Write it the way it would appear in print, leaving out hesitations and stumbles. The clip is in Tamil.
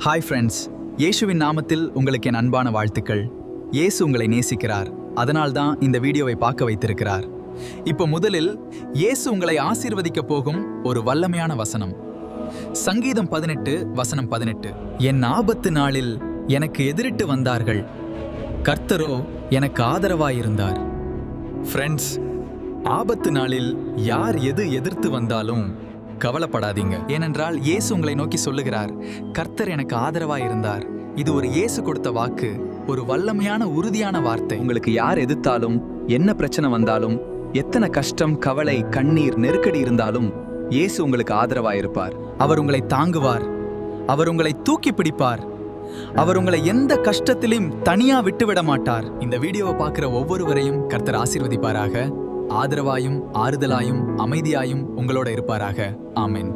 ஹாய் ஃப்ரெண்ட்ஸ், இயேசுவின் நாமத்தில் உங்களுக்கு என் அன்பான வாழ்த்துக்கள். இயேசு உங்களை நேசிக்கிறார், அதனால்தான் இந்த வீடியோவை பார்க்க வைத்திருக்கிறார். இப்போ முதலில் இயேசு உங்களை ஆசீர்வதிக்க போகும் ஒரு வல்லமையான வசனம். சங்கீதம் 18:18. என் ஆபத்து நாளில் எனக்கு எதிரிட்டு வந்தார்கள், கர்த்தரோ எனக்கு ஆதரவாயிருந்தார். ஃப்ரெண்ட்ஸ், ஆபத்து நாளில் யார் எது எதிர்த்து வந்தாலும் கவலைப்படாதீங்க. ஏனென்றால் இயேசு உங்களை நோக்கி சொல்லுகிறார், கர்த்தர் எனக்கு ஆதரவாய் இருந்தார். இது ஒரு இயேசு கொடுத்த வாக்கு, ஒரு வல்லமையான உறுதியான வார்த்தை. உங்களுக்கு யார் எதிர்த்தாலும், என்ன பிரச்சனை வந்தாலும், எத்தனை கஷ்டம், கவலை, கண்ணீர், நெருக்கடி இருந்தாலும் இயேசு உங்களுக்கு ஆதரவாய் இருப்பார். அவர் உங்களை தாங்குவார், அவர் உங்களை தூக்கி பிடிப்பார், அவர் உங்களை எந்த கஷ்டத்திலும் தனியா விட்டுவிட மாட்டார். இந்த வீடியோவை பார்க்கிற ஒவ்வொருவரையும் கர்த்தர் ஆசீர்வதிப்பாராக. ஆதரவாயும் ஆறுதலாயும் அமைதியாயும் உங்களோட இருப்பாராக. ஆமென்.